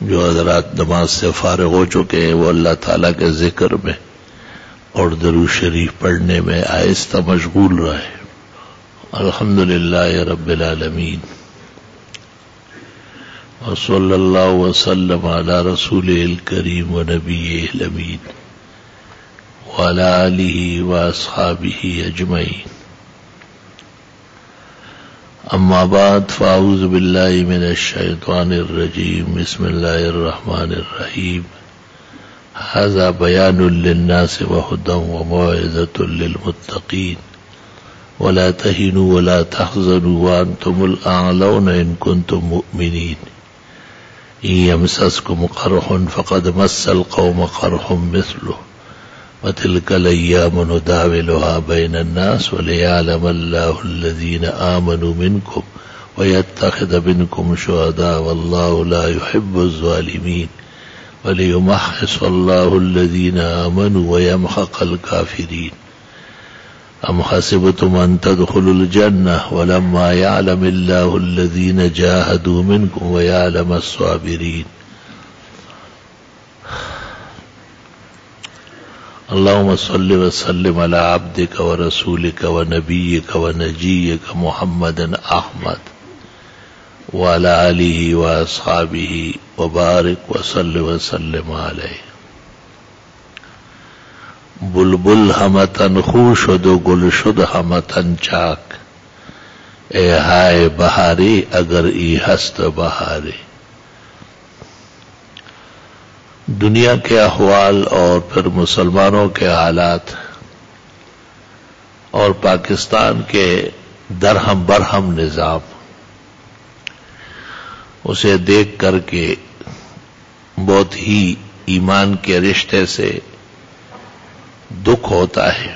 جو حضرات نماز سے فارغ ہو چکے ہیں وہ اللہ تعالیٰ کے ذکر میں اور درود شریف پڑھنے میں آہستہ مشغول رہے. الحمدللہ رب العالمین وصلی اللہ وسلم علی رسولہ الکریم ونبیہ الامین وعلی آلہ واصحابہ اجمعین. اما بعد فاعوذ باللہ من الشیطان الرجیم. بسم اللہ الرحمن الرحیم. ھذا بیان للناس وہدی وموعظۃ للمتقین ولا تہنوا ولا تحزنوا وانتم الاعلون ان کنتم مؤمنین. ان یمسسکم قرح فقد مس القوم قرح مثلہ وتلك الأيام نداولها بين الناس وليعلم الله الذين آمنوا منكم ويتخذ منكم شهداء والله لا يحب الظالمين وليمحص الله الذين آمنوا ويمحق الكافرين. أم حسبتم أن تدخلوا الجنة ولما يعلم الله الذين جاهدوا منكم ويعلم الصابرين. اللهم صل وسلم على عبدك ورسولك ونبيك ونجيك محمد أحمد وعلى آله وأصحابه وبارك وصل وسلم عليه. بلبل ہمتن خو شد و گل شد ہمتن چاک اے ہائے بہارے اگر ای ہست بہارے. دنیا کے احوال اور پھر مسلمانوں کے حالات اور پاکستان کے درہم برہم نظام، اسے دیکھ کر کے بہت ہی ایمان کے رشتے سے دکھ ہوتا ہے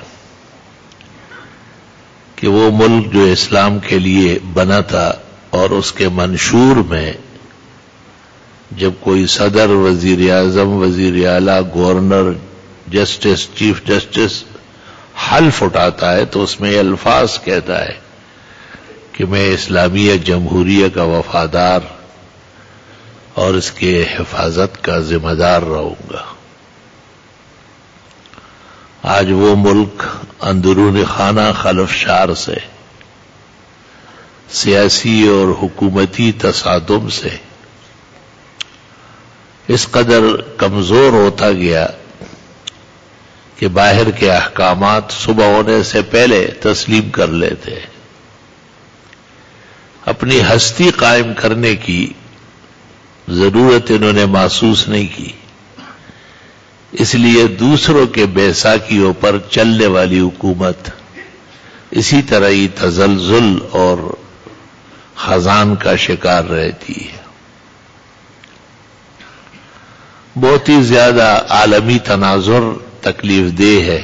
کہ وہ ملک جو اسلام کے لیے بنا تھا اور اس کے منشور میں جب کوئی صدر، وزیر اعظم، وزیر اعلیٰ، گورنر، جسٹس، چیف جسٹس حلف اٹھاتا ہے تو اس میں یہ الفاظ کہتا ہے کہ میں اسلامیہ جمہوریہ کا وفادار اور اس کے حفاظت کا ذمہ دار رہوں گا. آج وہ ملک اندرون خانہ خلفشار سے، سیاسی اور حکومتی تصادم سے اس قدر کمزور ہوتا گیا کہ باہر کے احکامات صبح ہونے سے پہلے تسلیم کر لیتے. اپنی ہستی قائم کرنے کی ضرورت انہوں نے محسوس نہیں کی، اس لیے دوسروں کے بیساکھیوں پر چلنے والی حکومت اسی طرح ہی تزلزل اور خزان کا شکار رہتی ہے. بہت ہی زیادہ عالمی تناظر تکلیف دہ ہے.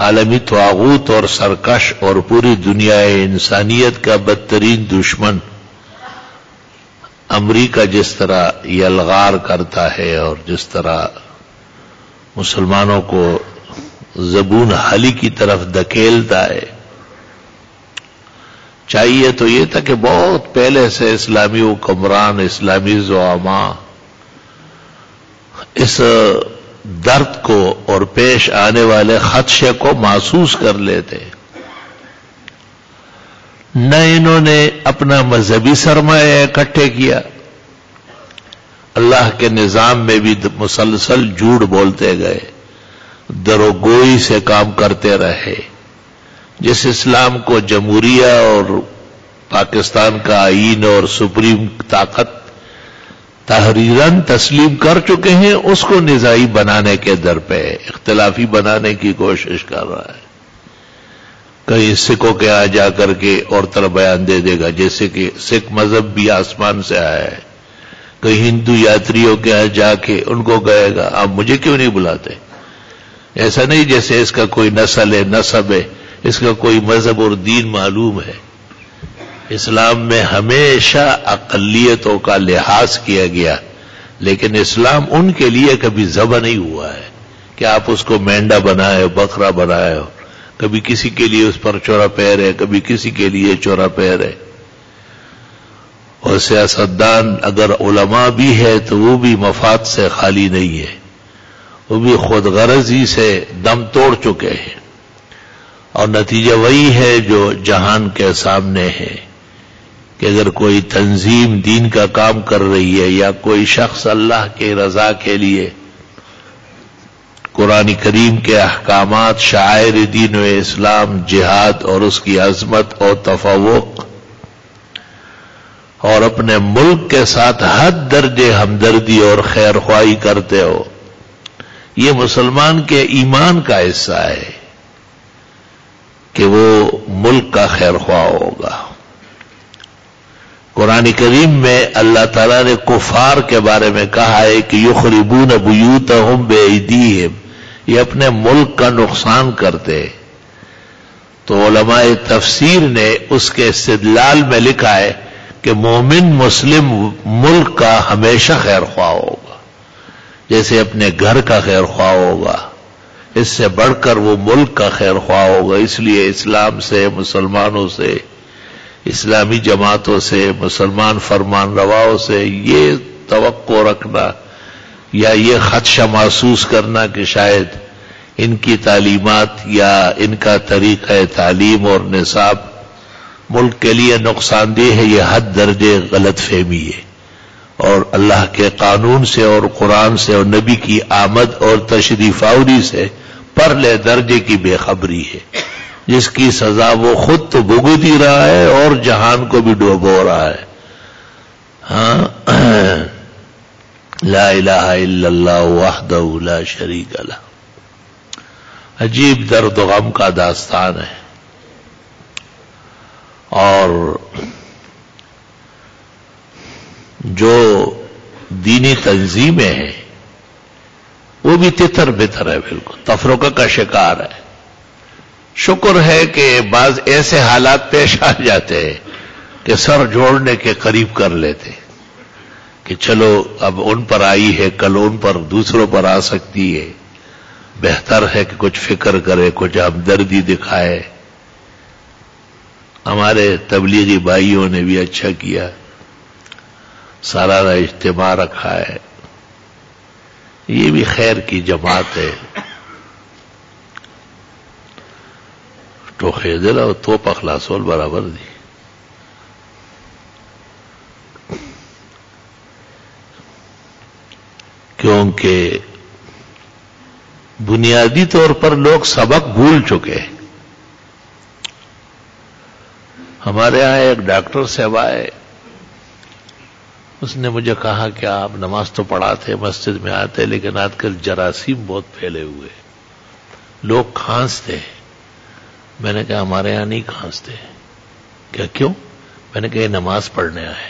عالمی طاغوت اور سرکش اور پوری دنیا انسانیت کا بدترین دشمن امریکہ جس طرح یلغار کرتا ہے اور جس طرح مسلمانوں کو زبون حالی کی طرف دھکیلتا ہے، چاہیے تو یہ تھا کہ بہت پہلے سے اسلامی حکمران، اسلامی زعماء اس درد کو اور پیش آنے والے خدشے کو محسوس کر لیتے. نہ انہوں نے اپنا مذہبی سرمایہ اکٹھے کیا، اللہ کے نظام میں بھی مسلسل جھوٹ بولتے گئے، دروگوئی سے کام کرتے رہے. جس اسلام کو جمہوریہ اور پاکستان کا آئین اور سپریم طاقت تحریراً تسلیم کر چکے ہیں، اس کو نزاعی بنانے کے در پہ اختلافی بنانے کی کوشش کر رہا ہے. کہیں سکھوں کے یہاں جا کر کے اور طرح بیان دے دے گا جیسے کہ سکھ مذہب بھی آسمان سے آیا ہے. کہیں ہندو یاتریوں کے یہاں جا کے ان کو کہے گا آپ مجھے کیوں نہیں بلاتے. ایسا نہیں جیسے اس کا کوئی نسل ہے، نسب ہے، اس کا کوئی مذہب اور دین معلوم ہے. اسلام میں ہمیشہ اقلیتوں کا لحاظ کیا گیا، لیکن اسلام ان کے لیے کبھی ذبح نہیں ہوا ہے کہ آپ اس کو مینڈا بنائے، بکرا بنائے. کبھی کسی کے لیے اس پر چورا پیر ہے، کبھی کسی کے لیے چورا پیر ہے. اور سیاستدان اگر علماء بھی ہے تو وہ بھی مفاد سے خالی نہیں ہے، وہ بھی خود غرضی سے دم توڑ چکے ہیں، اور نتیجہ وہی ہے جو جہان کے سامنے ہے کہ اگر کوئی تنظیم دین کا کام کر رہی ہے یا کوئی شخص اللہ کے رضا کے لیے قرآن کریم کے احکامات، شعائر دین و اسلام، جہاد اور اس کی عظمت اور تفوق اور اپنے ملک کے ساتھ حد درجے ہمدردی اور خیر خواہی کرتے ہو، یہ مسلمان کے ایمان کا حصہ ہے کہ وہ ملک کا خیر خواہ ہوگا۔ قرآن کریم میں اللہ تعالیٰ نے کفار کے بارے میں کہا ہے کہ یخربون بیوتہم بایدیہم، یہ اپنے ملک کا نقصان کرتے، تو علماء تفسیر نے اس کے استدلال میں لکھا ہے کہ مومن مسلم ملک کا ہمیشہ خیر خواہ ہوگا، جیسے اپنے گھر کا خیر خواہ ہوگا، اس سے بڑھ کر وہ ملک کا خیر خواہ ہوگا۔ اس لیے اسلام سے، مسلمانوں سے، اسلامی جماعتوں سے، مسلمان فرمان رواؤں سے یہ توقع رکھنا یا یہ خدشہ محسوس کرنا کہ شاید ان کی تعلیمات یا ان کا طریقہ تعلیم اور نصاب ملک کے لیے نقصان دہ ہے، یہ حد درجے غلط فہمی ہے، اور اللہ کے قانون سے اور قرآن سے اور نبی کی آمد اور تشریف آوری سے پرلے درجے کی بے خبری ہے، جس کی سزا وہ خود تو بھگت ہی رہا ہے اور جہان کو بھی ڈوبو رہا ہے۔ ہاں، لا الہ الا اللہ وحدہ لا شریک لہ، عجیب درد و غم کا داستان ہے، اور جو دینی تنظیمیں ہیں وہ بھی تتر بتر ہے، بالکل تفرقہ کا شکار ہے۔ شکر ہے کہ بعض ایسے حالات پیش آ جاتے ہیں کہ سر جوڑنے کے قریب کر لیتے کہ چلو اب ان پر آئی ہے، کل ان پر دوسروں پر آ سکتی ہے، بہتر ہے کہ کچھ فکر کرے، کچھ ہمدردی دکھائے۔ ہمارے تبلیغی بھائیوں نے بھی اچھا کیا، سالانہ اجتماع رکھا ہے، یہ بھی خیر کی جماعت ہے۔ تو خیدل اور تو پخلاصول برابر دی، کیونکہ بنیادی طور پر لوگ سبق بھول چکے ہیں۔ ہمارے یہاں ایک ڈاکٹر صاحب آئے، اس نے مجھے کہا کہ آپ نماز تو پڑھاتے، مسجد میں آتے، لیکن آج کل جراثیم بہت پھیلے ہوئے، لوگ کھانستے ہیں۔ میں نے کہا ہمارے یہاں نہیں کھانستے۔ کیا کیوں؟ میں نے کہا یہ نماز پڑھنے آئے،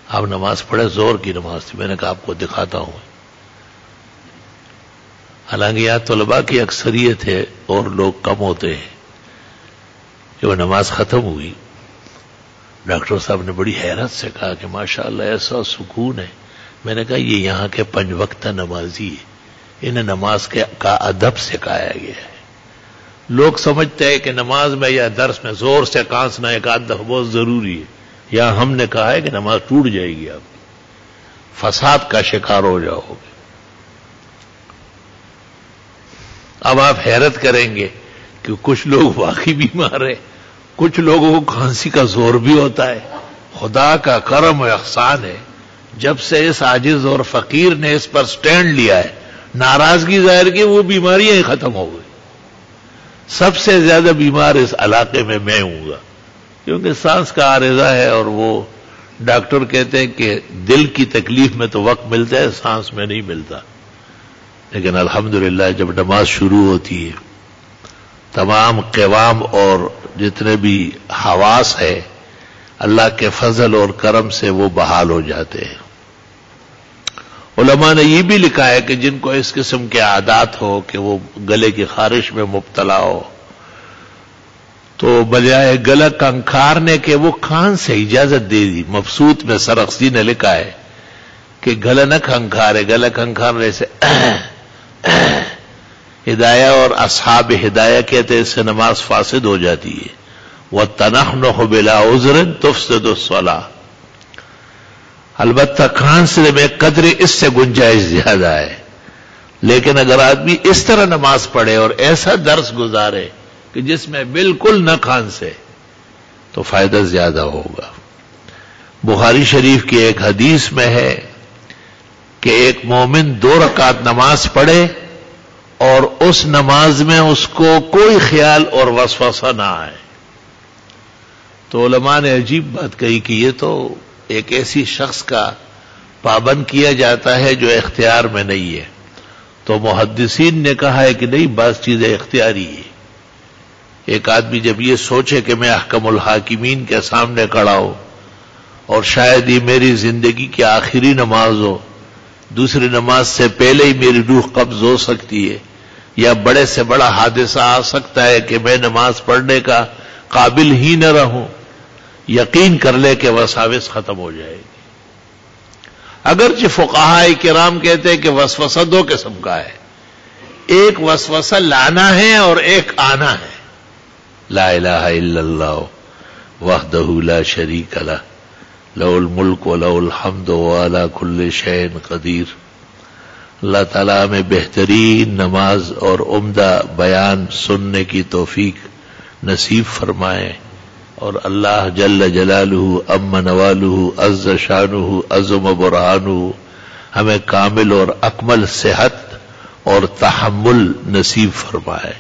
آپ نماز پڑھے، زور کی نماز تھی۔ میں نے کہا آپ کو دکھاتا ہوں۔ حالانکہ یہاں طلباء کی اکثریت ہے اور لوگ کم ہوتے ہیں۔ جب وہ نماز ختم ہوئی، ڈاکٹر صاحب نے بڑی حیرت سے کہا کہ ماشاءاللہ ایسا سکون ہے۔ میں نے کہا یہ یہاں کے 5 وقتہ نمازی ہے، انہیں نماز کا ادب سکھایا گیا ہے۔ لوگ سمجھتے ہیں کہ نماز میں یا درس میں زور سے کانسنا ایک آدھ دفعہ بہت ضروری ہے، یا ہم نے کہا ہے کہ نماز ٹوٹ جائے گی، آپ فساد کا شکار ہو جاؤ گے۔ اب آپ حیرت کریں گے کہ کچھ لوگ واقعی بیمار ہیں، کچھ لوگوں کو کھانسی کا زور بھی ہوتا ہے۔ خدا کا کرم و احسان ہے، جب سے اس عاجز اور فقیر نے اس پر سٹینڈ لیا ہے، ناراضگی ظاہر کی، وہ بیماریاں ہی ختم ہو گئی۔ سب سے زیادہ بیمار اس علاقے میں ہوں گا، کیونکہ سانس کا عارضہ ہے، اور وہ ڈاکٹر کہتے ہیں کہ دل کی تکلیف میں تو وقت ملتا ہے، سانس میں نہیں ملتا۔ لیکن الحمدللہ جب نماز شروع ہوتی ہے، تمام قوام اور جتنے بھی حواس ہے اللہ کے فضل اور کرم سے وہ بحال ہو جاتے ہیں۔ علماء نے یہ بھی لکھا ہے کہ جن کو اس قسم کے عادات ہو کہ وہ گلے کی خارش میں مبتلا ہو، تو بجائے گلا کنکھارنے کے وہ کان سے اجازت دے دی۔ مبسوط میں سرخسی نے لکھا ہے کہ گلا نہ کھنکھارے، گلا کھنکھارنے سے ہدایہ اور اصحاب ہدایہ کہتے اس سے نماز فاسد ہو جاتی ہے۔ وَالتَّنَحْنُحُ بِلَا عُذْرٍ تُفْسِدُ الصَّلَاةَ، البتہ کھانسنے میں قدرے اس سے گنجائش زیادہ ہے، لیکن اگر آدمی اس طرح نماز پڑھے اور ایسا درس گزارے کہ جس میں بالکل نہ کھانسے تو فائدہ زیادہ ہوگا۔ بخاری شریف کی ایک حدیث میں ہے کہ ایک مومن 2 رکعت نماز پڑھے اور اس نماز میں اس کو کوئی خیال اور وسوسہ نہ آئے، تو علماء نے عجیب بات کہی کہ یہ تو ایک ایسی شخص کا پابند کیا جاتا ہے جو اختیار میں نہیں ہے۔ تو محدثین نے کہا ہے کہ نہیں، بعض چیزیں اختیاری ہے۔ ایک آدمی جب یہ سوچے کہ میں احکم الحاکمین کے سامنے کھڑا ہوں اور شاید یہ میری زندگی کی آخری نماز ہو، دوسری نماز سے پہلے ہی میری روح قبض ہو سکتی ہے، یا بڑے سے بڑا حادثہ آ سکتا ہے کہ میں نماز پڑھنے کا قابل ہی نہ رہوں، یقین کر لے کہ وساوس ختم ہو جائے گی۔ اگرچہ فقہاء کرام کہتے ہیں کہ وسوسہ 2 قسم کا ہے، ایک وسوسہ لانا ہے اور ایک آنا ہے۔ لا الہ الا اللہ وحدہ لا شریک لہ لہ الملک و لہ الحمد وعلی کل شیء قدیر۔ اللہ تعالیٰ ہمیں بہترین نماز اور عمدہ بیان سننے کی توفیق نصیب فرمائے، اور اللہ جل جلالہ عم نوالہ عز شانہ عظم برہانہ ہمیں کامل اور اکمل صحت اور تحمل نصیب فرمائے۔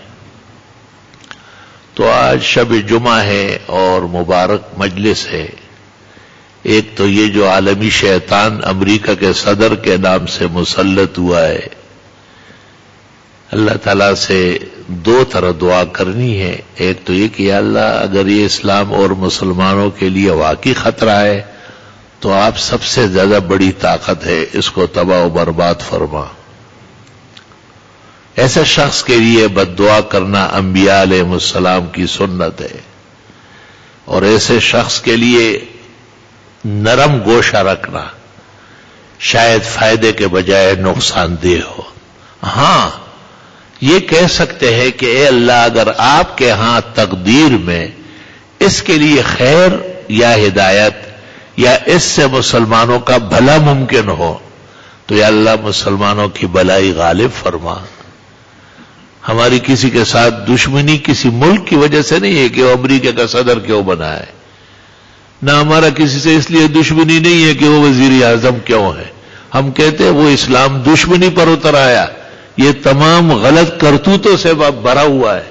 تو آج شب جمعہ ہے اور مبارک مجلس ہے۔ ایک تو یہ جو عالمی شیطان امریکہ کے صدر کے نام سے مسلط ہوا ہے، اللہ تعالیٰ سے 2 طرح دعا کرنی ہے۔ ایک تو یہ کہ یا اللہ اگر یہ اسلام اور مسلمانوں کے لیے واقعی خطرہ ہے تو آپ سب سے زیادہ بڑی طاقت ہے، اس کو تباہ و برباد فرما۔ ایسے شخص کے لیے بد دعا کرنا انبیاء علیہ السلام کی سنت ہے، اور ایسے شخص کے لیے نرم گوشہ رکھنا شاید فائدے کے بجائے نقصان دہ ہو۔ ہاں یہ کہہ سکتے ہیں کہ اے اللہ اگر آپ کے ہاں تقدیر میں اس کے لیے خیر یا ہدایت یا اس سے مسلمانوں کا بھلا ممکن ہو تو یا اللہ مسلمانوں کی بھلائی غالب فرما۔ ہماری کسی کے ساتھ دشمنی کسی ملک کی وجہ سے نہیں ہے کہ وہ امریکہ کا صدر کیوں بنا ہے، نہ ہمارا کسی سے اس لیے دشمنی نہیں ہے کہ وہ وزیر اعظم کیوں ہے۔ ہم کہتے ہیں وہ اسلام دشمنی پر اتر آیا، یہ تمام غلط کرتوتوں سے بھرا ہوا ہے،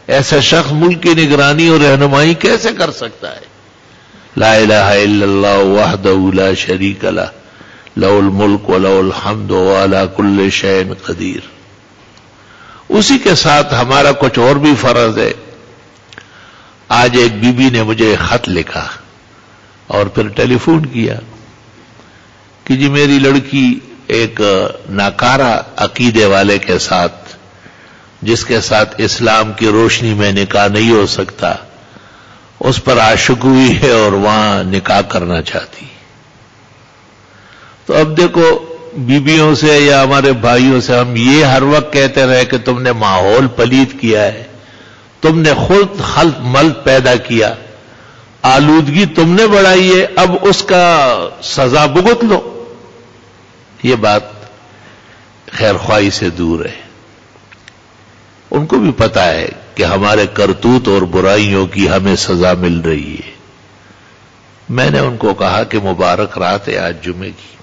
ایسا شخص ملک کی نگرانی اور رہنمائی کیسے کر سکتا ہے؟ لا الہ الا اللہ وحدہ لا شریک لہ لہ الملک و لہ الحمد وعلی کل شیء قدیر۔ اسی کے ساتھ ہمارا کچھ اور بھی فرض ہے۔ آج ایک بی بی نے مجھے خط لکھا اور پھر ٹیلی فون کیا کہ جی میری لڑکی ایک ناکارہ عقیدے والے کے ساتھ، جس کے ساتھ اسلام کی روشنی میں نکاح نہیں ہو سکتا، اس پر عاشق ہوئی ہے اور وہاں نکاح کرنا چاہتی۔ تو اب دیکھو بیویوں سے یا ہمارے بھائیوں سے ہم یہ ہر وقت کہتے رہے کہ تم نے ماحول پلید کیا ہے، تم نے خود خلط ملط پیدا کیا، آلودگی تم نے بڑھائی ہے، اب اس کا سزا بھگت لو۔ یہ بات خیر خواہی سے دور ہے۔ ان کو بھی پتا ہے کہ ہمارے کرتوت اور برائیوں کی ہمیں سزا مل رہی ہے۔ میں نے ان کو کہا کہ مبارک رات ہے آج جمعے کی،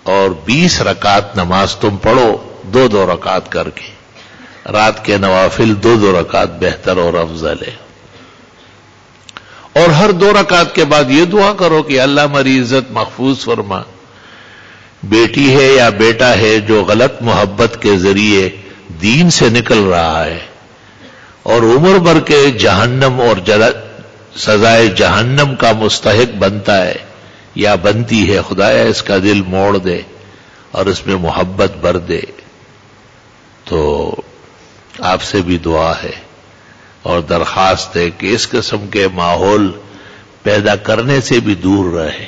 اور 20 رکعت نماز تم پڑھو 2 رکعت کر کے، رات کے نوافل 2 رکعت بہتر اور افضل ہے، اور ہر 2 رکعت کے بعد یہ دعا کرو کہ اللہ ہماری عزت محفوظ فرما۔ بیٹی ہے یا بیٹا ہے جو غلط محبت کے ذریعے دین سے نکل رہا ہے اور عمر بھر کے جہنم اور سزائے جہنم کا مستحق بنتا ہے یا بنتی ہے، خدایا اس کا دل موڑ دے اور اس میں محبت بھر دے۔ تو آپ سے بھی دعا ہے اور درخواست ہے کہ اس قسم کے ماحول پیدا کرنے سے بھی دور رہے،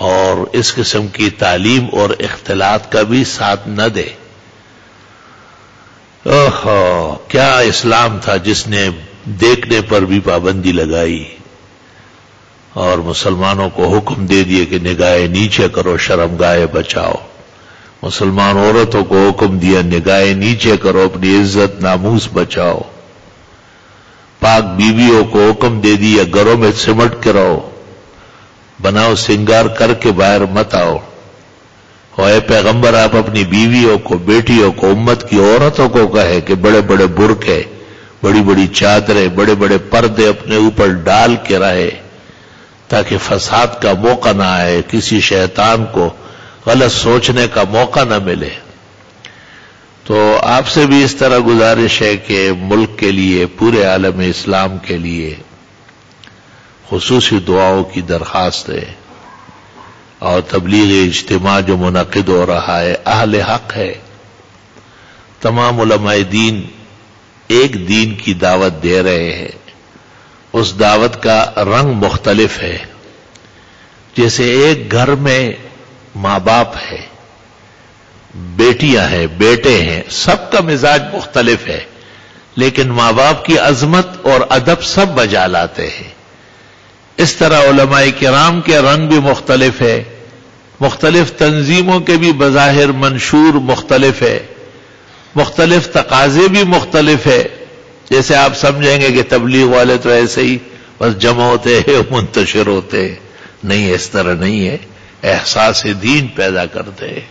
اور اس قسم کی تعلیم اور اختلاط کا بھی ساتھ نہ دے۔ کیا اسلام تھا جس نے دیکھنے پر بھی پابندی لگائی، اور مسلمانوں کو حکم دے دیے کہ نگاہیں نیچے کرو، شرمگاہیں بچاؤ. مسلمان عورتوں کو حکم دیا نگاہیں نیچے کرو، اپنی عزت ناموس بچاؤ. پاک بیویوں کو حکم دے دیا گھروں میں سمٹ کے رہو، بناؤ سنگار کر کے باہر مت آؤ. اور اے پیغمبر آپ اپنی بیویوں کو، بیٹیوں کو، امت کی عورتوں کو کہے کہ بڑے بڑے برقعے، بڑی بڑی چادریں، بڑے بڑے پردے اپنے اوپر ڈال کے رہے تاکہ فساد کا موقع نہ آئے، کسی شیطان کو غلط سوچنے کا موقع نہ ملے. تو آپ سے بھی اس طرح گزارش ہے کہ ملک کے لیے، پورے عالم اسلام کے لیے خصوصی دعاؤں کی درخواست ہے. اور تبلیغ اجتماع جو منعقد ہو رہا ہے اہل حق ہے. تمام علماء دین ایک دین کی دعوت دے رہے ہیں، اس دعوت کا رنگ مختلف ہے. جیسے ایک گھر میں ماں باپ ہے، بیٹیاں ہیں، بیٹے ہیں، سب کا مزاج مختلف ہے، لیکن ماں باپ کی عظمت اور ادب سب بجا لاتے ہیں. اس طرح علماء کرام کے رنگ بھی مختلف ہے، مختلف تنظیموں کے بھی بظاہر منشور مختلف ہے، مختلف تقاضے بھی مختلف ہے. جیسے آپ سمجھیں گے کہ تبلیغ والے تو ایسے ہی بس جمع ہوتے ہیں، منتشر ہوتے ہیں. نہیں، اس طرح نہیں ہے، احساس دین پیدا کرتے ہیں.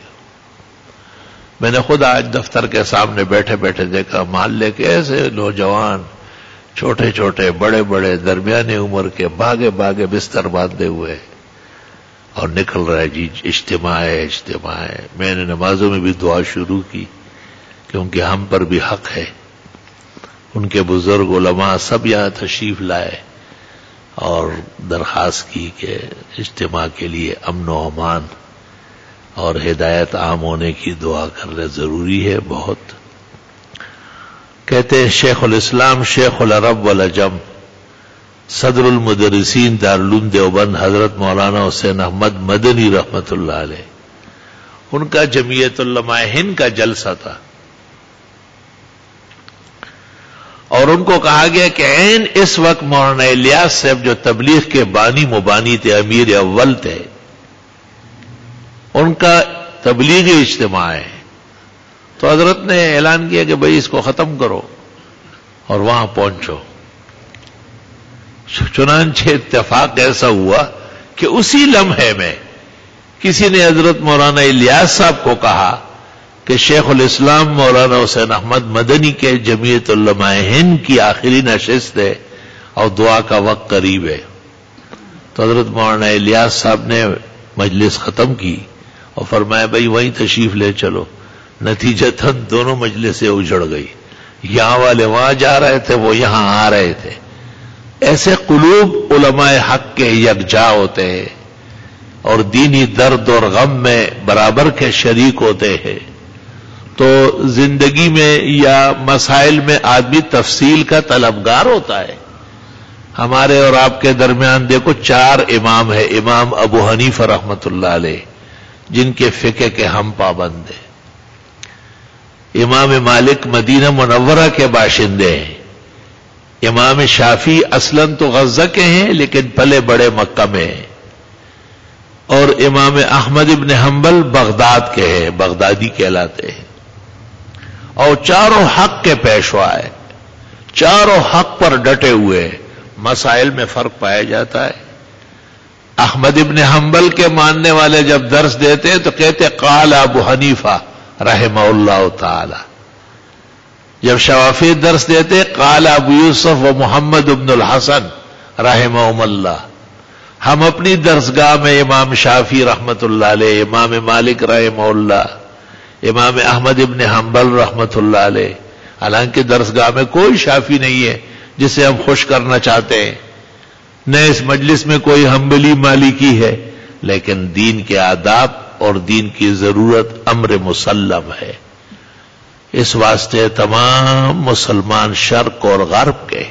میں نے خود آج دفتر کے سامنے بیٹھے بیٹھے دیکھا محلے کے ایسے نوجوان، چھوٹے چھوٹے، بڑے بڑے، درمیانے عمر کے، بھاگے بھاگے بستر باندھے ہوئے اور نکل رہے جی اجتماع ہے، اجتماع ہے. میں نے نمازوں میں بھی دعا شروع کی کیونکہ ہم پر بھی حق ہے. ان کے بزرگ علماء سب یہاں تشریف لائے اور درخواست کی کہ اجتماع کے لیے امن و امان اور ہدایت عام ہونے کی دعا کرنا ضروری ہے بہت. کہتے ہیں شیخ الاسلام شیخ العرب والعجم صدر المدرسین دارالعلوم دیوبند حضرت مولانا حسین احمد مدنی رحمت اللہ علیہ، ان کا جمعیت علماء ہند کا جلسہ تھا اور ان کو کہا گیا کہ عین اس وقت مولانا الیاس صاحب جو تبلیغ کے بانی مبانی تھے، امیر اول تھے، ان کا تبلیغی اجتماع ہے. تو حضرت نے اعلان کیا کہ بھئی اس کو ختم کرو اور وہاں پہنچو. چنانچہ اتفاق ایسا ہوا کہ اسی لمحے میں کسی نے حضرت مولانا الیاس صاحب کو کہا کہ شیخ الاسلام مولانا حسین احمد مدنی کے جمعیت علماء ہند کی آخری نشست ہے اور دعا کا وقت قریب ہے. تو حضرت مولانا الیاس صاحب نے مجلس ختم کی اور فرمایا بھئی وہیں تشریف لے چلو. نتیجتاً دونوں مجلسیں اجڑ گئی، یہاں والے وہاں جا رہے تھے، وہ یہاں آ رہے تھے. ایسے قلوب علماء حق کے یکجا ہوتے ہیں اور دینی درد اور غم میں برابر کے شریک ہوتے ہیں. تو زندگی میں یا مسائل میں آدمی تفصیل کا طلبگار ہوتا ہے. ہمارے اور آپ کے درمیان دیکھو 4 امام ہیں. امام ابو حنیفہ رحمت اللہ علیہ جن کے فقہ کے ہم پابند ہیں. امام مالک مدینہ منورہ کے باشندے ہیں. امام شافعی اصلاً تو غزہ کے ہیں لیکن پلے بڑے مکہ میں ہیں. اور امام احمد ابن حنبل بغداد کے ہیں، بغدادی کہلاتے ہیں. اور چاروں حق کے پیشوا ہے، چاروں حق پر ڈٹے ہوئے. مسائل میں فرق پایا جاتا ہے. احمد ابن حنبل کے ماننے والے جب درس دیتے تو کہتے قال ابو حنیفہ رحمہ اللہ تعالی. جب شافعی درس دیتے قال ابو یوسف و محمد ابن الحسن رحمہم اللہ. ہم اپنی درسگاہ میں امام شافعی رحمت اللہ علیہ، امام مالک رحمہ اللہ، امام احمد ابن حنبل رحمت اللہ علیہ. حالانکہ درسگاہ میں کوئی شافعی نہیں ہے جسے ہم خوش کرنا چاہتے ہیں، نہ اس مجلس میں کوئی حنبلی مالکی ہے، لیکن دین کے آداب اور دین کی ضرورت امر مسلم ہے. اس واسطے تمام مسلمان شرق اور غرب کے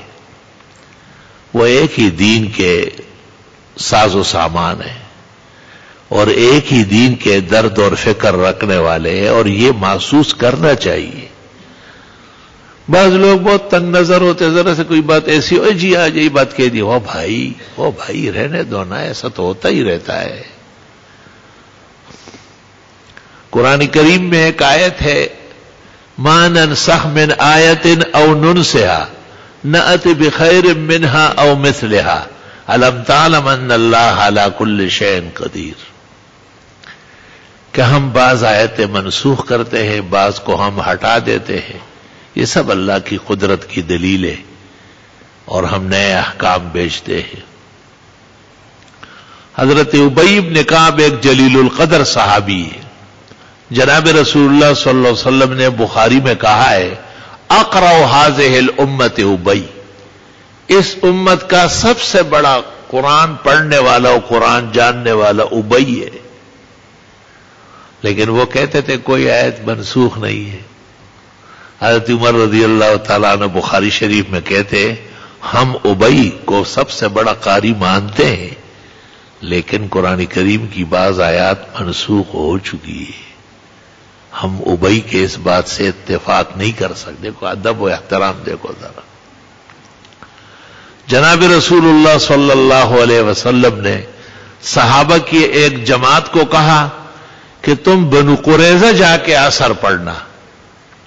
وہ ایک ہی دین کے ساز و سامان ہیں اور ایک ہی دین کے درد اور فکر رکھنے والے ہیں، اور یہ محسوس کرنا چاہیے. بعض لوگ بہت تنگ نظر ہوتے، ذرا سے کوئی بات ایسی ہو، جی آج یہی بات کہہ دی، وہ بھائی رہنے دو نا، ایسا تو ہوتا ہی رہتا ہے۔ قرآن کریم میں ایک آیت ہے، ما ننسخ من آیت او ننسها نأت بخیر منها او مثلها الم تعلم ان اللہ علی کل شیء قدیر، کہ ہم بعض آیتیں منسوخ کرتے ہیں، بعض کو ہم ہٹا دیتے ہیں، یہ سب اللہ کی قدرت کی دلیل ہے، اور ہم نئے احکام بیچتے ہیں۔ حضرت ابی بن کعب ایک جلیل القدر صحابی ہے، جناب رسول اللہ صلی اللہ علیہ وسلم نے بخاری میں کہا ہے، اقرأ هذه الامت ابی، اس امت کا سب سے بڑا قرآن پڑھنے والا اور قرآن جاننے والا ابی ہے، لیکن وہ کہتے تھے کوئی آیت منسوخ نہیں ہے۔ حضرت عمر رضی اللہ تعالیٰ عنہ بخاری شریف میں کہتے، ہم ابی کو سب سے بڑا قاری مانتے ہیں، لیکن قرآن کریم کی بعض آیات منسوخ ہو چکی ہے، ہم ابی کے اس بات سے اتفاق نہیں کر سکتے۔ دیکھو ادب و احترام، دیکھو ذرا۔ جناب رسول اللہ صلی اللہ علیہ وسلم نے صحابہ کی ایک جماعت کو کہا کہ تم بنو قریظہ جا کے عصر پڑھنا،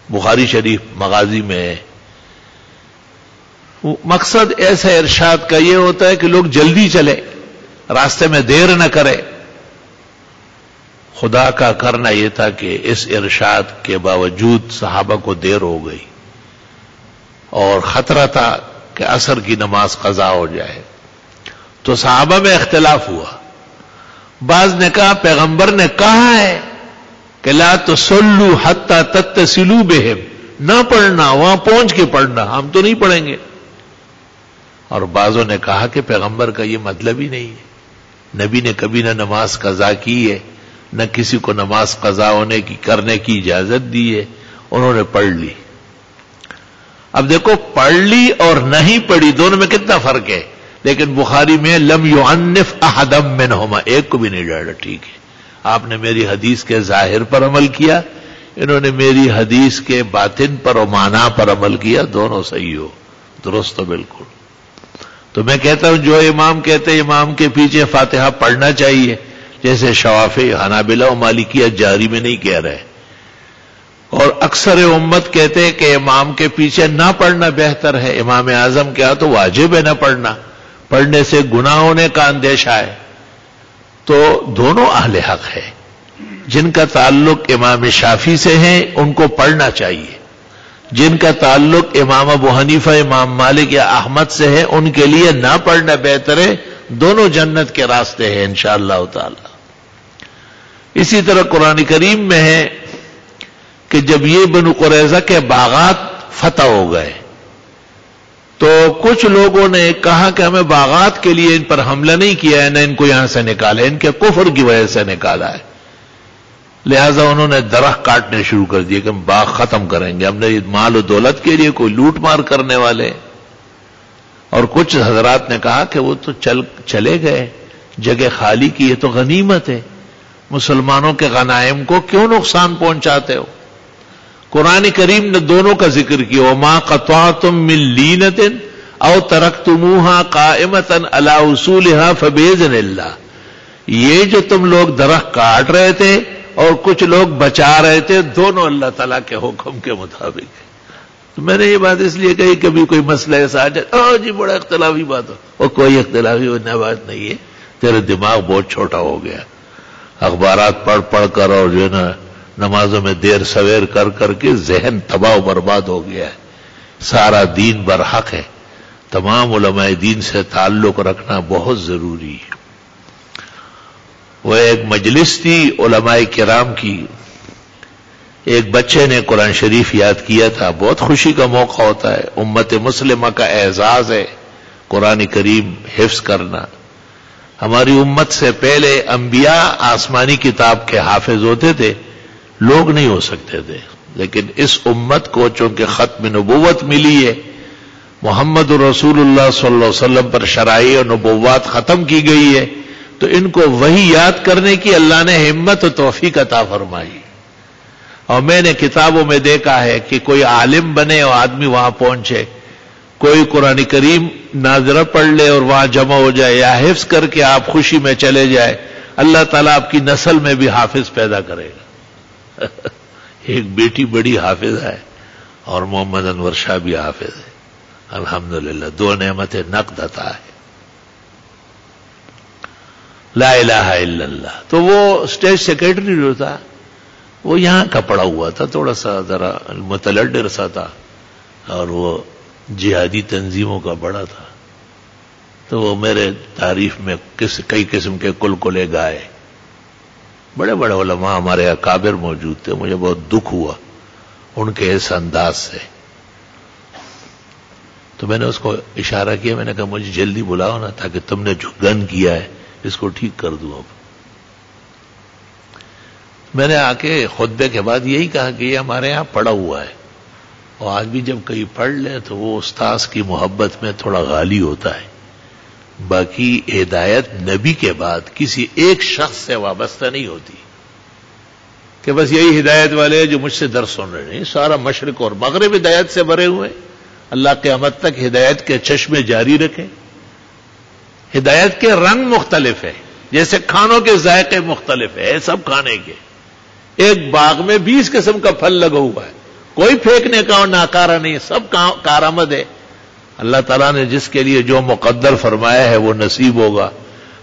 بخاری شریف مغازی میں ہے۔ مقصد ایسا ارشاد کا یہ ہوتا ہے کہ لوگ جلدی چلے، راستے میں دیر نہ کرے۔ خدا کا کرنا یہ تھا کہ اس ارشاد کے باوجود صحابہ کو دیر ہو گئی اور خطرہ تھا کہ عصر کی نماز قضا ہو جائے، تو صحابہ میں اختلاف ہوا۔ بعض نے کہا پیغمبر نے کہا ہے کہ لا تصلوا حتی تتصلوا بہم، نہ پڑھنا، وہاں پہنچ کے پڑھنا، ہم تو نہیں پڑھیں گے۔ اور بعضوں نے کہا کہ پیغمبر کا یہ مطلب ہی نہیں ہے، نبی نے کبھی نہ نماز قضا کی ہے، نہ کسی کو نماز قضا ہونے کی کرنے کی اجازت دی ہے، انہوں نے پڑھ لی۔ اب دیکھو پڑھ لی اور نہیں پڑھی دونوں میں کتنا فرق ہے، لیکن بخاری میں لم یعنف احد منہما، ایک کو بھی نہیں ڈالا۔ ٹھیک ہے، آپ نے میری حدیث کے ظاہر پر عمل کیا، انہوں نے میری حدیث کے باطن پر و معنی پر عمل کیا، دونوں صحیح ہو، درست ہو بالکل۔ تو میں کہتا ہوں جو امام کہتے ہیں امام کے پیچھے فاتحہ پڑھنا چاہیے، جیسے شوافی، حنابلہ و مالکیہ جاری میں نہیں کہہ رہے، اور اکثر امت کہتے ہیں کہ امام کے پیچھے نہ پڑھنا بہتر ہے، امام اعظم کیا تو واجب ہے نہ پڑھنا، پڑھنے سے گناہ ہونے کا اندیشہ ہے۔ تو دونوں اہل حق ہے، جن کا تعلق امام شافعی سے ہے ان کو پڑھنا چاہیے، جن کا تعلق امام ابو حنیفہ، امام مالک یا احمد سے ہے ان کے لیے نہ پڑھنا بہتر ہے، دونوں جنت کے راستے ہیں انشاءاللہ تعالی۔ اسی طرح قرآن کریم میں ہے کہ جب یہ بنو قریظہ کے باغات فتح ہو گئے تو کچھ لوگوں نے کہا کہ ہمیں باغات کے لیے ان پر حملہ نہیں کیا ہے، نہ ان کو یہاں سے نکالا ہے، ان کے کفر کی وجہ سے نکالا ہے، لہذا انہوں نے درخت کاٹنے شروع کر دیے کہ ہم باغ ختم کریں گے، ہم نے مال و دولت کے لیے کوئی لوٹ مار کرنے والے۔ اور کچھ حضرات نے کہا کہ وہ تو چلے گئے، جگہ خالی کی، یہ تو غنیمت ہے، مسلمانوں کے غنائم کو کیوں نقصان پہنچاتے ہو؟ قرآن کریم نے دونوں کا ذکر کیا، وَمَا قَطَعْتُم مِّن لِّینَةٍ أَوْ تَرَكْتُمُوهَا قَائِمَةً عَلَىٰ أُصُولِهَا فَبِإِذْنِ اللَّهِ، یہ جو تم لوگ درخت کاٹ رہے تھے اور کچھ لوگ بچا رہے تھے، دونوں اللہ تعالیٰ کے حکم کے مطابق ہے۔ تو میں نے یہ بات اس لیے کہی، کبھی کوئی مسئلہ ایسا آ جائے جی بڑا اختلافی بات ہو، اور کوئی اختلافی بات نہیں ہے، تیرے دماغ بہت چھوٹا ہو گیا، اخبارات پڑھ پڑھ کر اور جو ہے نا نمازوں میں دیر سویر کر کر کے ذہن تباہ و برباد ہو گیا ہے۔ سارا دین برحق ہے، تمام علماء دین سے تعلق رکھنا بہت ضروری ہے۔ وہ ایک مجلس تھی علماء کرام کی، ایک بچے نے قرآن شریف یاد کیا تھا، بہت خوشی کا موقع ہوتا ہے، امت مسلمہ کا اعزاز ہے قرآن کریم حفظ کرنا۔ ہماری امت سے پہلے انبیاء آسمانی کتاب کے حافظ ہوتے تھے، لوگ نہیں ہو سکتے تھے، لیکن اس امت کو چونکہ ختم نبوت ملی ہے، محمد رسول اللہ صلی اللہ علیہ وسلم پر شرائع و نبوات ختم کی گئی ہے، تو ان کو وہی یاد کرنے کی اللہ نے ہمت و توفیق عطا فرمائی، اور میں نے کتابوں میں دیکھا ہے کہ کوئی عالم بنے اور آدمی وہاں پہنچے، کوئی قرآن کریم ناظرہ پڑھ لے اور وہاں جمع ہو جائے، یا حفظ کر کے آپ خوشی میں چلے جائے، اللہ تعالیٰ آپ کی نسل میں بھی حافظ پیدا کرے گا۔ ایک بیٹی بڑی حافظ ہے اور محمد انور شاہ بھی حافظ ہے، الحمدللہ، دو نعمتیں نقد عطا ہے۔ لا الہ الا اللہ۔ تو وہ اسٹیج سیکرٹری جو تھا وہ یہاں کا پڑا ہوا تھا، تھوڑا سا ذرا متلڈر سا تھا، اور وہ جہادی تنظیموں کا بڑا تھا، تو وہ میرے تعریف میں کئی قسم کے کلکلے گائے۔ بڑے بڑے علماء ہمارے اکابر موجود تھے، مجھے بہت دکھ ہوا ان کے اس انداز سے۔ تو میں نے اس کو اشارہ کیا، میں نے کہا مجھے جلدی بلاؤ نا، تاکہ تم نے جو گن کیا ہے اس کو ٹھیک کر دوں۔ اب میں نے آ کے خطبے کے بعد یہی کہا کہ یہ ہمارے یہاں پڑا ہوا ہے، اور آج بھی جب کہیں پڑھ لے تو وہ استاذ کی محبت میں تھوڑا غالی ہوتا ہے، باقی ہدایت نبی کے بعد کسی ایک شخص سے وابستہ نہیں ہوتی کہ بس یہی ہدایت والے ہیں جو مجھ سے درس سن رہے ہیں۔ سارا مشرق اور مغرب ہدایت سے بھرے ہوئے، اللہ قیامت تک ہدایت کے چشمے جاری رکھیں۔ ہدایت کے رنگ مختلف ہے، جیسے کھانوں کے ذائقے مختلف ہے، سب کھانے کے۔ ایک باغ میں 20 قسم کا پھل لگا ہوا ہے، کوئی پھینکنے کا اور ناکارہ نہیں، سب کارآمد ہے۔ اللہ تعالیٰ نے جس کے لیے جو مقدر فرمایا ہے وہ نصیب ہوگا۔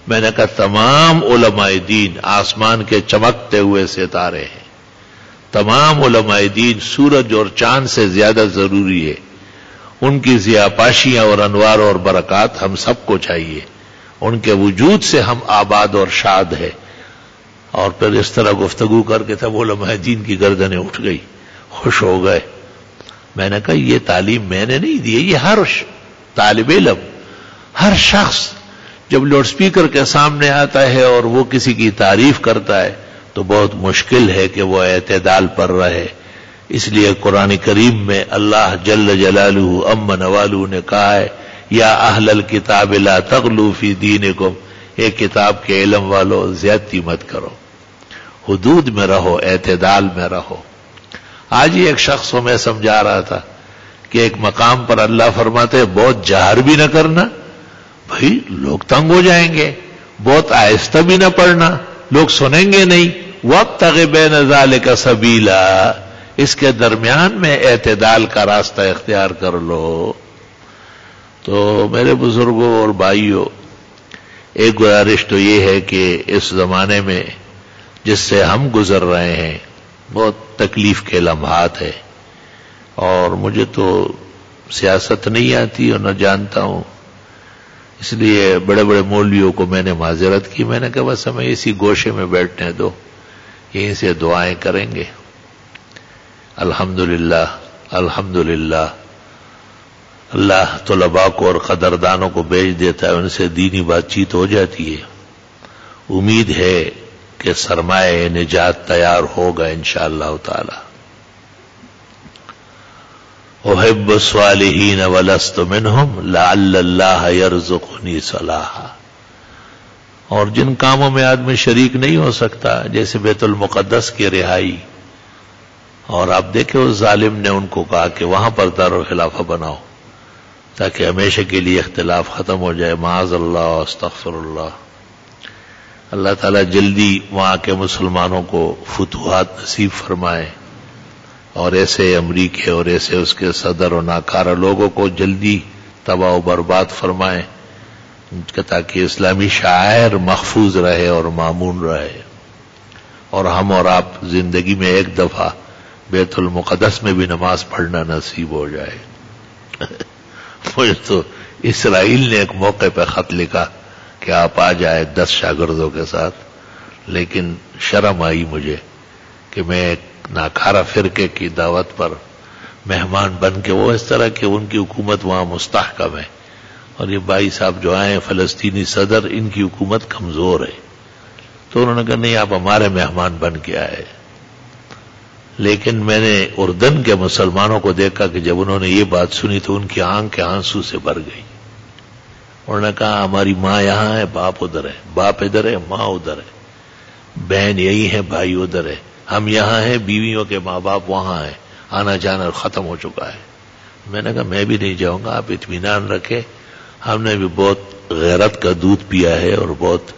میں نے کہا تمام علماء دین آسمان کے چمکتے ہوئے ستارے ہیں، تمام علماء دین سورج اور چاند سے زیادہ ضروری ہے، ان کی ضیاءپاشیاں اور انوار اور برکات ہم سب کو چاہیے، ان کے وجود سے ہم آباد اور شاد ہے۔ اور پھر اس طرح گفتگو کر کے تب علماء دین کی گردنیں اٹھ گئی، خوش ہو گئے۔ میں نے کہا یہ تعلیم میں نے نہیں دی، یہ ہر طالب علم، ہر شخص جب لاؤڈ سپیکر کے سامنے آتا ہے اور وہ کسی کی تعریف کرتا ہے تو بہت مشکل ہے کہ وہ اعتدال پر رہے۔ اس لیے قرآن کریم میں اللہ جل جلالہ عم نوالہ نے کہا ہے یا اہل الکتاب لا تغلوا فی دینکم، ایک کتاب کے علم والو زیادتی مت کرو، حدود میں رہو، اعتدال میں رہو۔ آج ہی ایک شخص کو میں سمجھا رہا تھا کہ ایک مقام پر اللہ فرماتے بہت جہر بھی نہ کرنا، بھائی لوگ تنگ ہو جائیں گے، بہت آہستہ بھی نہ پڑھنا، لوگ سنیں گے نہیں، وابتغ بین ذالک سبیلا، اس کے درمیان میں اعتدال کا راستہ اختیار کر لو۔ تو میرے بزرگوں اور بھائیوں، ایک گزارش تو یہ ہے کہ اس زمانے میں جس سے ہم گزر رہے ہیں بہت تکلیف کے لمحات ہے، اور مجھے تو سیاست نہیں آتی اور نہ جانتا ہوں، اس لیے بڑے بڑے مولویوں کو میں نے معذرت کی، میں نے کہا بس ہمیں اسی گوشے میں بیٹھنے دو، یہیں سے دعائیں کریں گے۔ الحمدللہ الحمدللہ، اللہ طلباء کو اور قدردانوں کو بھیج دیتا ہے، ان سے دینی بات چیت ہو جاتی ہے۔ امید ہے کہ سرمایہ نجات تیار ہوگا انشاءاللہ تعالی۔ احب الصالحین ولست منہم لعل اللہ یرزقنی صلاحا، اور جن کاموں میں آدمی شریک نہیں ہو سکتا، جیسے بیت المقدس کی رہائی، اور آپ دیکھیں اس ظالم نے ان کو کہا کہ وہاں پر دارالخلافہ بناؤ تاکہ ہمیشہ کے لیے اختلاف ختم ہو جائے، معاذ اللہ استغفر اللہ۔ اللہ تعالیٰ جلدی وہاں کے مسلمانوں کو فتوحات نصیب فرمائے، اور ایسے امریکے اور ایسے اس کے صدر اور ناکارہ لوگوں کو جلدی تباہ و برباد فرمائے، تاکہ اسلامی شعائر محفوظ رہے اور مامون رہے، اور ہم اور آپ زندگی میں ایک دفعہ بیت المقدس میں بھی نماز پڑھنا نصیب ہو جائے۔ مجھے تو اسرائیل نے ایک موقع پہ خط لکھا کہ آپ آ جائے 10 شاگردوں کے ساتھ، لیکن شرم آئی مجھے کہ میں ایک ناکارہ فرقے کی دعوت پر مہمان بن کے، وہ اس طرح کہ ان کی حکومت وہاں مستحکم ہے، اور یہ بھائی صاحب جو آئے فلسطینی صدر، ان کی حکومت کمزور ہے، تو انہوں نے کہا نہیں آپ ہمارے مہمان بن کے آئے۔ لیکن میں نے اردن کے مسلمانوں کو دیکھا کہ جب انہوں نے یہ بات سنی تو ان کی آنکھ کے آنسو سے بھر گئی۔ انہوں نے کہا ہماری ماں یہاں ہے، باپ ادھر ہے، باپ ادھر ہے، ماں ادھر ہے، بہن یہی ہے، بھائی ادھر ہے، ہم یہاں ہیں، بیویوں کے ماں باپ وہاں ہیں، آنا جانا ختم ہو چکا ہے۔ میں نے کہا میں بھی نہیں جاؤں گا، آپ اطمینان رکھیں، ہم نے بھی بہت غیرت کا دودھ پیا ہے اور بہت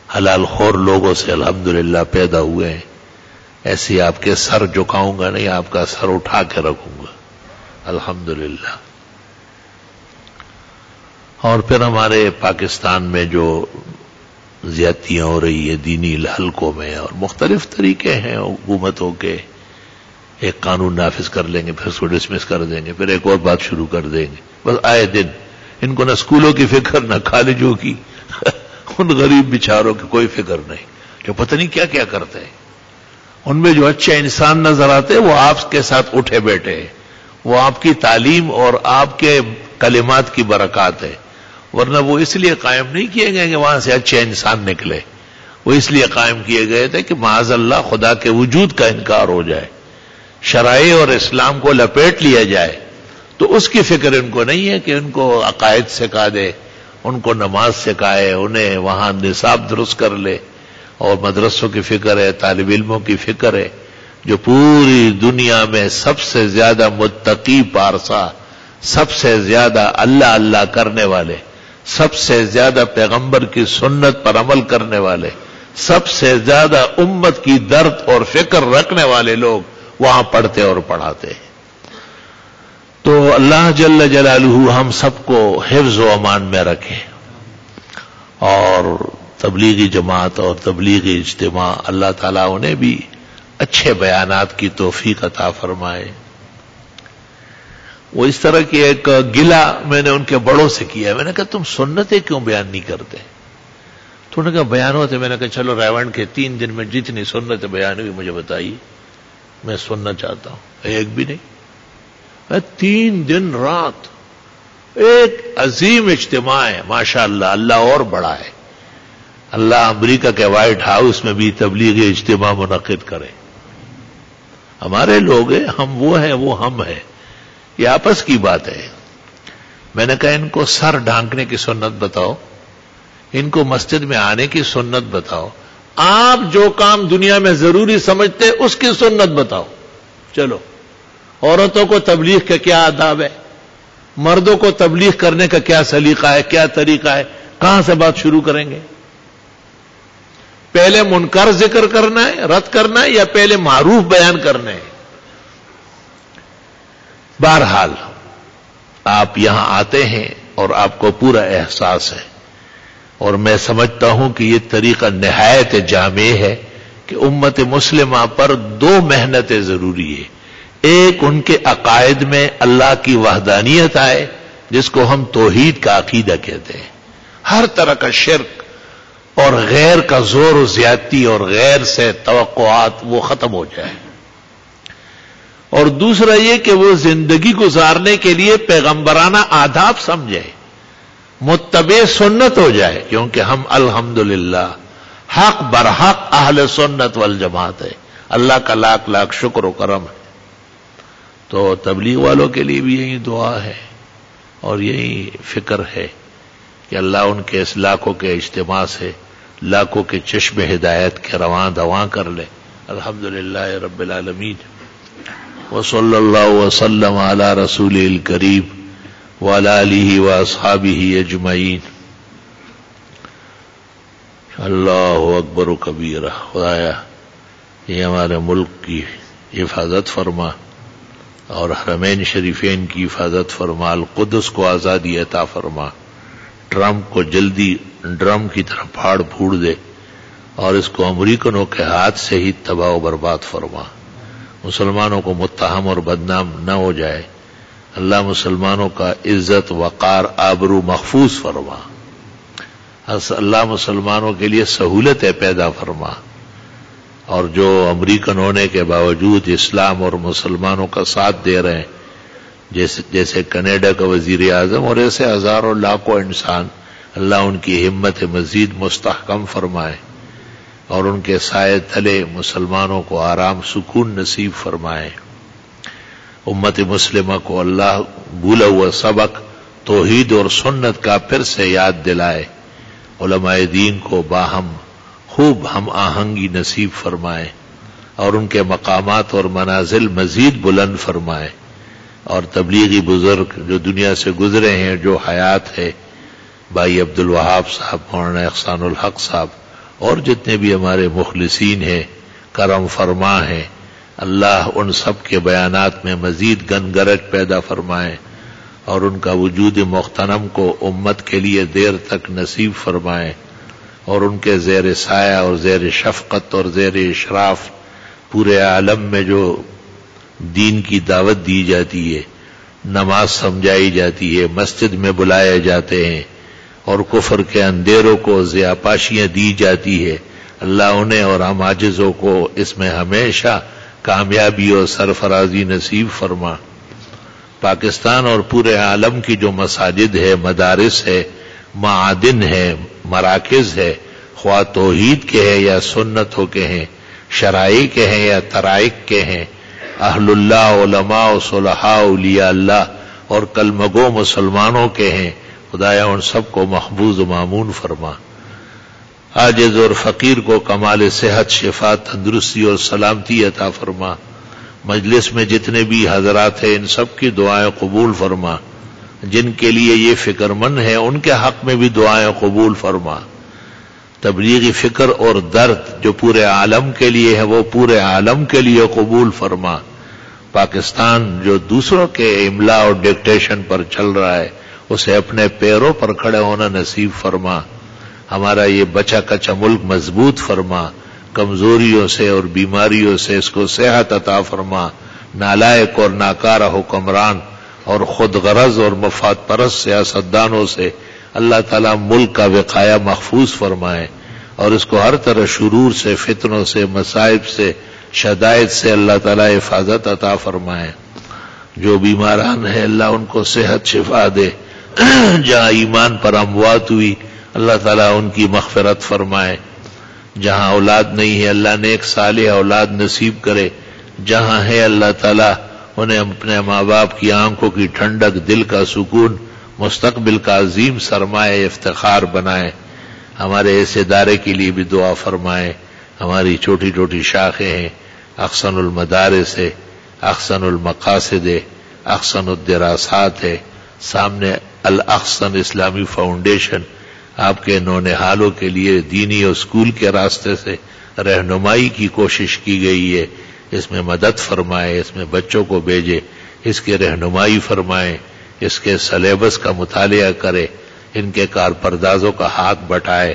حلال خور لوگوں سے الحمدللہ پیدا ہوئے ہیں، ایسے آپ کے سر جھکاؤں گا نہیں، آپ کا سر اٹھا کے رکھوں گا الحمدللہ۔ اور پھر ہمارے پاکستان میں جو زیادتیاں ہو رہی ہے دینی حلقوں میں، اور مختلف طریقے ہیں حکومتوں کے، ایک قانون نافذ کر لیں گے پھر اس کو ڈسمس کر دیں گے، پھر ایک اور بات شروع کر دیں گے، بس آئے دن ان کو نہ اسکولوں کی فکر نہ کالجوں کی ان غریب بیچاروں کی کوئی فکر نہیں، جو پتہ نہیں کیا کیا کرتے ہیں۔ ان میں جو اچھے انسان نظر آتے وہ آپ کے ساتھ اٹھے بیٹھے ہیں، وہ آپ کی تعلیم اور آپ کے کلمات کی برکات ہے، ورنہ وہ اس لیے قائم نہیں کیے گئے کہ وہاں سے اچھے انسان نکلے، وہ اس لیے قائم کیے گئے تھے کہ معاذ اللہ خدا کے وجود کا انکار ہو جائے، شرائع اور اسلام کو لپیٹ لیا جائے، تو اس کی فکر ان کو نہیں ہے کہ ان کو عقائد سکھا دے، ان کو نماز سکھائے، انہیں وہاں نصاب درست کر لے، اور مدرسوں کی فکر ہے، طالب علموں کی فکر ہے، جو پوری دنیا میں سب سے زیادہ متقی پارسا، سب سے زیادہ اللہ اللہ کرنے والے، سب سے زیادہ پیغمبر کی سنت پر عمل کرنے والے، سب سے زیادہ امت کی درد اور فکر رکھنے والے لوگ وہاں پڑھتے اور پڑھاتے ہیں۔ تو اللہ جل جلالہ ہم سب کو حفظ و امان میں رکھے، اور تبلیغی جماعت اور تبلیغی اجتماع اللہ تعالیٰ انہیں بھی اچھے بیانات کی توفیق عطا فرمائے۔ وہ اس طرح کی ایک گلہ میں نے ان کے بڑوں سے کیا، میں نے کہا تم سنتیں کیوں بیان نہیں کرتے؟ تو انہوں نے کہا بیان ہوتے، میں نے کہا چلو ریونڈ کے 3 دن میں جتنی سنتیں بیان ہوئی مجھے بتائیے، میں سننا چاہتا ہوں۔ ایک بھی نہیں، 3 دن رات ایک عظیم اجتماع ہے، ماشاءاللہ اللہ اور بڑا ہے، اللہ امریکہ کے وائٹ ہاؤس میں بھی تبلیغی اجتماع منعقد کرے۔ ہمارے لوگ ہیں، ہم وہ ہیں وہ ہم ہیں، یہ آپس کی بات ہے۔ میں نے کہا ان کو سر ڈھانکنے کی سنت بتاؤ، ان کو مسجد میں آنے کی سنت بتاؤ، آپ جو کام دنیا میں ضروری سمجھتے اس کی سنت بتاؤ۔ چلو، عورتوں کو تبلیغ کا کیا آداب ہے، مردوں کو تبلیغ کرنے کا کیا سلیقہ ہے، کیا طریقہ ہے، کہاں سے بات شروع کریں گے؟ پہلے منکر ذکر کرنا ہے، رد کرنا ہے، یا پہلے معروف بیان کرنا ہے؟ بہرحال آپ یہاں آتے ہیں اور آپ کو پورا احساس ہے، اور میں سمجھتا ہوں کہ یہ طریقہ نہایت جامع ہے کہ امت مسلمہ پر 2 محنتیں ضروری ہے۔ ایک ان کے عقائد میں اللہ کی وحدانیت آئے، جس کو ہم توحید کا عقیدہ کہتے ہیں، ہر طرح کا شرک اور غیر کا زور و زیادتی اور غیر سے توقعات وہ ختم ہو جائے، اور دوسرا یہ کہ وہ زندگی گزارنے کے لیے پیغمبرانہ آداب سمجھے، متبع سنت ہو جائے، کیونکہ ہم الحمدللہ حق برحق اہل سنت والجماعت ہے، اللہ کا لاکھ لاکھ شکر و کرم ہے۔ تو تبلیغ والوں کے لیے بھی یہی دعا ہے اور یہی فکر ہے کہ اللہ ان کے اس لاکھوں کے اجتماع سے لاکھوں کے چشم ہدایت کے رواں دواں کر لے۔ الحمدللہ رب العالمین، وصلی اللہ وسلم علی رسول الکریم وعلی آلہ واصحابہ اجمعین۔ اللہ اکبر و کبیرہ۔ خدایا یہ ہمارے ملک کی حفاظت فرما، اور حرمین شریفین کی حفاظت فرما، القدس کو آزادی عطا فرما، ٹرمپ کو جلدی ڈرم کی طرح پھاڑ پھوڑ دے، اور اس کو امریکنوں کے ہاتھ سے ہی تباہ و برباد فرما، مسلمانوں کو متہم اور بدنام نہ ہو جائے۔ اللہ مسلمانوں کا عزت وقار آبرو محفوظ فرما، اللہ مسلمانوں کے لیے سہولتیں پیدا فرما، اور جو امریکن ہونے کے باوجود اسلام اور مسلمانوں کا ساتھ دے رہے ہیں، جیسے کینیڈا کا وزیر اعظم اور ایسے ہزاروں لاکھوں انسان، اللہ ان کی ہمت مزید مستحکم فرمائے، اور ان کے سائے تلے مسلمانوں کو آرام سکون نصیب فرمائے۔ امت مسلمہ کو اللہ بھولا ہوا سبق توحید اور سنت کا پھر سے یاد دلائے، علماء دین کو باہم خوب ہم آہنگی نصیب فرمائے۔ اور ان کے مقامات اور منازل مزید بلند فرمائے، اور تبلیغی بزرگ جو دنیا سے گزرے ہیں، جو حیات ہے، بھائی عبد الوہاب صاحب، مولانا احسان الحق صاحب، اور جتنے بھی ہمارے مخلصین ہیں، کرم فرما ہیں، اللہ ان سب کے بیانات میں مزید گنگرج پیدا فرمائے، اور ان کا وجود مغتنم کو امت کے لیے دیر تک نصیب فرمائے، اور ان کے زیر سایہ اور زیر شفقت اور زیر اشراف پورے عالم میں جو دین کی دعوت دی جاتی ہے، نماز سمجھائی جاتی ہے، مسجد میں بلائے جاتے ہیں، اور کفر کے اندھیروں کو ضیاپاشیاں دی جاتی ہے، اللہ انہیں اور ہم عاجزوں کو اس میں ہمیشہ کامیابی اور سرفرازی نصیب فرما۔ پاکستان اور پورے عالم کی جو مساجد ہے، مدارس ہے، معادن ہے، مراکز ہے، خواہ توحید کے ہیں یا سنتوں کے ہیں، شرائع کے ہیں یا طرائق کے ہیں، اہل اللہ، علماء و صلحاء، اولیاء اللہ اور کلمہ گو مسلمانوں کے ہیں، خدایا ان سب کو محفوظ و مامون فرما۔ عاجز اور فقیر کو کمال صحت، شفا، تندرستی اور سلامتی عطا فرما۔ مجلس میں جتنے بھی حضرات ہیں ان سب کی دعائیں قبول فرما، جن کے لیے یہ فکر مند ہے ان کے حق میں بھی دعائیں قبول فرما۔ تبلیغی فکر اور درد جو پورے عالم کے لیے ہے وہ پورے عالم کے لیے قبول فرما۔ پاکستان جو دوسروں کے املا اور ڈکٹیشن پر چل رہا ہے اسے اپنے پیروں پر کھڑے ہونا نصیب فرما۔ ہمارا یہ بچا کچا ملک مضبوط فرما، کمزوریوں سے اور بیماریوں سے اس کو صحت عطا فرما۔ نالائق اور ناکارہ حکمران اور خود غرض اور مفاد پرست سیاستدانوں سے اللہ تعالیٰ ملک کا وقایہ محفوظ فرمائے، اور اس کو ہر طرح شرور سے، فتنوں سے، مصائب سے، شدائد سے اللہ تعالیٰ حفاظت عطا فرمائے۔ جو بیماران ہیں اللہ ان کو صحت شفا دے، جہاں ایمان پر اموات ہوئی اللہ تعالیٰ ان کی مغفرت فرمائے، جہاں اولاد نہیں ہے اللہ نیک صالح اولاد نصیب کرے، جہاں ہے اللہ تعالیٰ انہیں اپنے ماں باپ کی آنکھوں کی ٹھنڈک، دل کا سکون، مستقبل کا عظیم سرمایہ افتخار بنائے۔ ہمارے اس ادارے کے لیے بھی دعا فرمائے۔ ہماری چھوٹی چھوٹی شاخیں ہیں، احسن المدارس ہے، احسن المقاصد ہے، احسن الدراسات ہے، سامنے الاحسن اسلامی فاؤنڈیشن آپ کے نونہالوں کے لیے دینی اور اسکول کے راستے سے رہنمائی کی کوشش کی گئی ہے، اس میں مدد فرمائے، اس میں بچوں کو بھیجے، اس کے رہنمائی فرمائے، اس کے سلیبس کا مطالعہ کرے، ان کے کارپردازوں کا ہاتھ بٹائے،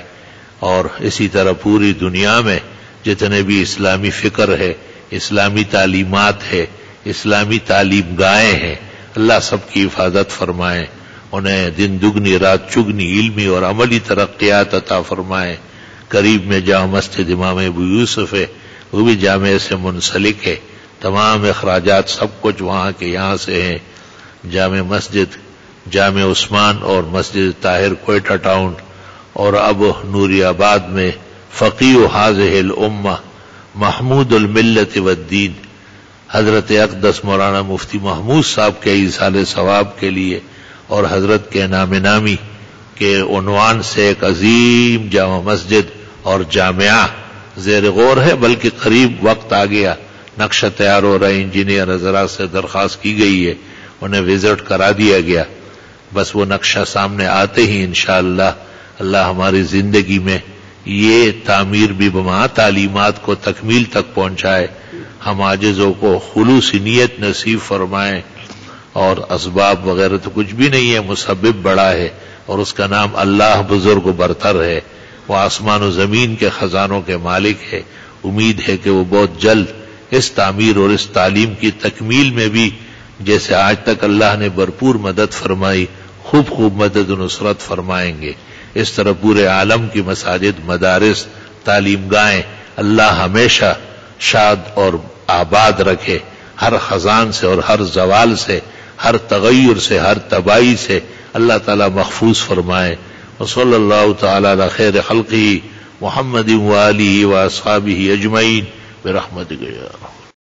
اور اسی طرح پوری دنیا میں جتنے بھی اسلامی فکر ہے، اسلامی تعلیمات ہے، اسلامی تعلیم گاہیں ہیں، اللہ سب کی حفاظت فرمائے، انہیں دن دگنی رات چگنی علمی اور عملی ترقیات عطا فرمائے۔ قریب میں جامع مسجد امام ابو یوسف ہے، وہ بھی جامع سے منسلک ہے، تمام اخراجات سب کچھ وہاں کے یہاں سے ہیں۔ جامع مسجد، جامع عثمان اور مسجد طاہر کوئٹہ ٹاؤن، اور اب نوری آباد میں فقیہ هذه الامہ محمود الملت والدین حضرت اقدس مولانا مفتی محمود صاحب کے ایصال ثواب کے لیے اور حضرت کے نام نامی کے عنوان سے ایک عظیم جامع مسجد اور جامعہ زیر غور ہے، بلکہ قریب وقت آ گیا، نقشہ تیار ہو رہا ہے، انجینئر حضرات سے درخواست کی گئی ہے، انہیں وزٹ کرا دیا گیا، بس وہ نقشہ سامنے آتے ہی انشاءاللہ اللہ ہماری زندگی میں یہ تعمیر بھی بما تعلیمات کو تکمیل تک پہنچائے، ہم عاجزوں کو خلوص نیت نصیب فرمائیں، اور اسباب وغیرہ تو کچھ بھی نہیں ہے، مسبب بڑا ہے اور اس کا نام اللہ بزرگ و برتر ہے، وہ آسمان و زمین کے خزانوں کے مالک ہے۔ امید ہے کہ وہ بہت جلد اس تعمیر اور اس تعلیم کی تکمیل میں بھی جیسے آج تک اللہ نے بھرپور مدد فرمائی، خوب خوب مدد و نصرت فرمائیں گے۔ اس طرح پورے عالم کی مساجد، مدارس، تعلیم گاہیں اللہ ہمیشہ شاد اور آباد رکھے، ہر خزان سے اور ہر زوال سے، ہر تغیر سے، ہر تباہی سے اللہ تعالی محفوظ فرمائے۔ وصلی اللہ تعالی علی خیر خلقہ محمد وآلہ واصحابہ اجمعین برحمتک یا